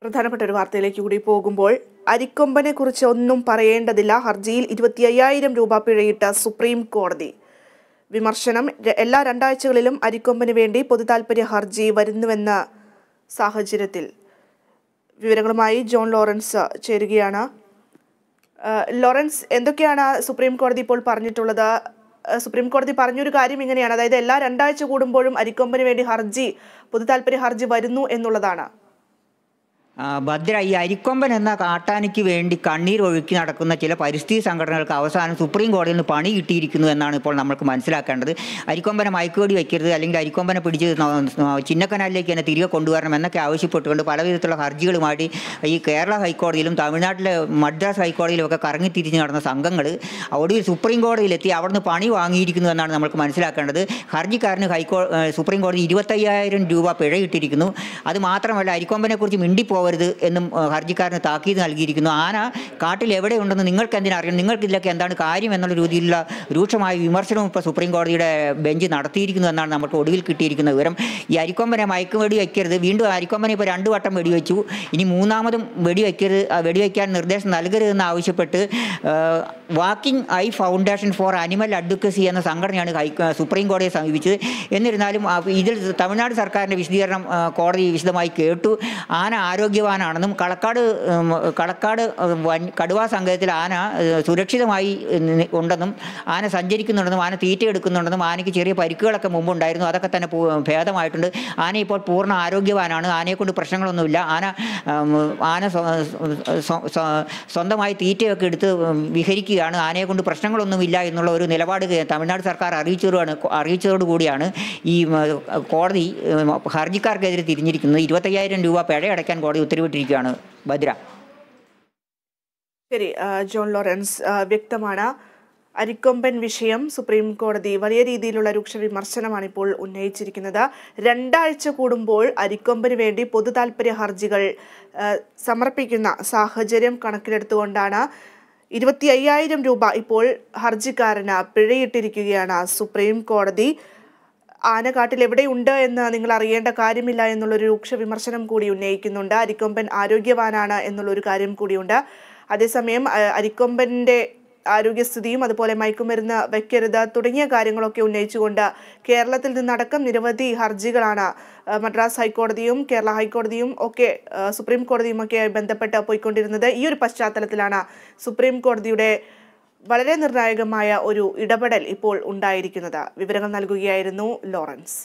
പ്രധാനപ്പെട്ട ഒരു വാർത്തയിലേക്ക് കൂടി പോകുമ്പോൾ അരിക്കൊമ്പനെ കുറിച്ച് ഒന്നും പറയേണ്ടതില്ല, ഹർജിയിൽ 25,000 രൂപ പിഴയിട്ട സുപ്രീം കോടതി. വിമർശനം: എല്ലാ രണ്ടാഴ്ചകളിലും അരിക്കൊമ്പന് വേണ്ടി പൊതുതാൽപര്യ ഹർജി വരുന്നുവെന്ന സാഹചര്യത്തിൽ. വിവരങ്ങളുമായി ജോൺ ലോറൻസ് ചേരുകയാണ്. ലോറൻസ്, എന്തൊക്കെയാണ് സുപ്രീം കോടതി ഇപ്പോൾ പറഞ്ഞിട്ടുള്ളത്? സുപ്രീം കോടതി പറഞ്ഞൊരു കാര്യം ഇങ്ങനെയാണ്, അതായത് എല്ലാ രണ്ടാഴ്ച കൂടുമ്പോഴും അരിക്കൊമ്പന് വേണ്ടി പൊതുതാൽപര്യ ഹർജി വരുന്നു എന്നുള്ളതാണ്. ഭദ്ര, ഈ അരിക്കൊമ്പൻ എന്ന കാട്ടാനയ്ക്ക് വേണ്ടി കണ്ണീരൊഴുക്കി നടക്കുന്ന ചില പരിസ്ഥിതി സംഘടനകൾക്ക് അവസാനം സുപ്രീം കോടതിയിൽ നിന്ന് പണി കിട്ടിയിരിക്കുന്നു എന്നാണ് ഇപ്പോൾ നമുക്ക് മനസ്സിലാക്കേണ്ടത്. അരിക്കൊമ്പനെ മയക്കുവെടി വയ്ക്കരുത്, അല്ലെങ്കിൽ അരിക്കൊമ്പനെ പിടിച്ച് ചിന്നക്കനാലിലേക്ക് തന്നെ തിരികെ കൊണ്ടുവരണം എന്നൊക്കെ ആവശ്യപ്പെട്ടുകൊണ്ട് പലവിധത്തിലുള്ള ഹർജികളുമായിട്ട് ഈ കേരള ഹൈക്കോടതിയിലും തമിഴ്നാട്ടിലെ മദ്രാസ് ഹൈക്കോടതിയിലുമൊക്കെ കറങ്ങിത്തിരിഞ്ഞ് നടന്ന സംഘങ്ങൾ ഒടുവിൽ സുപ്രീം കോടതിയിലെത്തി അവിടുന്ന് പണി വാങ്ങിയിരിക്കുന്നു എന്നാണ് നമുക്ക് മനസ്സിലാക്കേണ്ടത്. ഹർജിക്കാരന് സുപ്രീം കോടതി 25,000 രൂപ പിഴയിട്ടിരിക്കുന്നു. അത് മാത്രമല്ല, അരിക്കൊമ്പനെക്കുറിച്ച് മിണ്ടിപ്പോകരുത് എന്നും ഹർജിക്കാരന് താക്കീത് നൽകിയിരിക്കുന്നു. ആന കാട്ടിൽ എവിടെയുണ്ടെന്ന് നിങ്ങൾക്ക് എന്തിനറിയണം, നിങ്ങൾക്ക് ഇതിലൊക്കെ എന്താണ് കാര്യം എന്നുള്ള രീതിയിലുള്ള രൂക്ഷമായ വിമർശനവും ഇപ്പോൾ സുപ്രീം കോടതിയുടെ ബെഞ്ച് നടത്തിയിരിക്കുന്നു എന്നാണ് നമുക്ക് ഒടുവിൽ കിട്ടിയിരിക്കുന്ന വിവരം. ഈ അരിക്കൊമ്പനെ മയക്കുവെടി വയ്ക്കരുത്, വീണ്ടും അരിക്കൊമ്പനെ ഇപ്പോൾ 2 വട്ടം വെടിവെച്ചു, ഇനി 3-മതും വെടിവെക്കാൻ നിർദ്ദേശം നൽകരുതെന്ന് ആവശ്യപ്പെട്ട് walking eye foundation four animal advocacy എന്ന സംഘടനയാണ് സുപ്രീം കോടതിയെ സമീപിച്ചത്. എന്നിരുന്നാലും ഇതിൽ തമിഴ്നാട് സർക്കാരിൻ്റെ വിശദീകരണം കോടതി വിശദമായി കേട്ടു. ആന ആരോഗ്യവാനാണെന്നും കളക്കാട് കടുവാ സങ്കേതത്തിൽ ആന സുരക്ഷിതമായി ഉണ്ടെന്നും ആന സഞ്ചരിക്കുന്നുണ്ടെന്നും ആന തീറ്റ എടുക്കുന്നുണ്ടെന്നും ആനയ്ക്ക് ചെറിയ പരിക്കുകളൊക്കെ മുമ്പുണ്ടായിരുന്നു, അതൊക്കെ തന്നെ ഭേദമായിട്ടുണ്ട്. ആന ഇപ്പോൾ പൂർണ്ണ ആരോഗ്യവാനാണ്, ആനയെക്കൊണ്ട് പ്രശ്നങ്ങളൊന്നുമില്ല, ആന സ്വന്തമായി തീറ്റയൊക്കെ എടുത്ത് വിഹരിക്കുകയാണ്, ആനയെക്കൊണ്ട് പ്രശ്നങ്ങളൊന്നുമില്ല എന്നുള്ള ഒരു നിലപാട് തമിഴ്നാട് സർക്കാർ അറിയിച്ചതോടുകൂടിയാണ് ഈ കോടതി ഹർജിക്കാർക്കെതിരെ തിരിഞ്ഞിരിക്കുന്നത്. 25,000 രൂപ പിഴയടയ്ക്കാൻ കോടതി ഉത്തരവിട്ടിരിക്കുകയാണ്. ഭദ്ര. ശരി, ജോൺ ലോറൻസ്, വ്യക്തമാണ്. അരിക്കൊമ്പൻ വിഷയം സുപ്രീം കോടതി വലിയ രീതിയിലുള്ള രൂക്ഷ വിമർശനമാണ് ഇപ്പോൾ ഉന്നയിച്ചിരിക്കുന്നത്. 2 ആഴ്ച കൂടുമ്പോൾ അരിക്കൊമ്പന് വേണ്ടി പൊതുതാൽപര്യ ഹർജികൾ സമർപ്പിക്കുന്ന സാഹചര്യം കണക്കിലെടുത്തുകൊണ്ടാണ് 25,000 രൂപ ഇപ്പോൾ ഹർജിക്കാരന് പിഴയിട്ടിരിക്കുകയാണ് സുപ്രീം കോടതി. ആന കാട്ടിൽ എവിടെയുണ്ട് എന്ന് നിങ്ങൾ അറിയേണ്ട കാര്യമില്ല എന്നുള്ളൊരു രൂക്ഷ വിമർശനം കൂടി ഉന്നയിക്കുന്നുണ്ട്. അരിക്കൊമ്പൻ ആരോഗ്യവാനാണ് എന്നുള്ളൊരു കാര്യം കൂടിയുണ്ട്. അതേസമയം അരിക്കൊമ്പൻ്റെ ആരോഗ്യസ്ഥിതിയും അതുപോലെ മയക്കുമരുന്ന് വയ്ക്കരുത് തുടങ്ങിയ കാര്യങ്ങളൊക്കെ ഉന്നയിച്ചുകൊണ്ട് കേരളത്തിൽ നിന്നടക്കം നിരവധി ഹർജികളാണ് മദ്രാസ് ഹൈക്കോടതിയും കേരള ഹൈക്കോടതിയും ഒക്കെ സുപ്രീം കോടതിയും ഒക്കെ ബന്ധപ്പെട്ട് പോയിക്കൊണ്ടിരുന്നത്. ഈ ഒരു പശ്ചാത്തലത്തിലാണ് സുപ്രീം കോടതിയുടെ വളരെ നിർണായകമായ ഒരു ഇടപെടൽ ഇപ്പോൾ ഉണ്ടായിരിക്കുന്നത്. വിവരങ്ങൾ നൽകുകയായിരുന്നു ലോറൻസ്.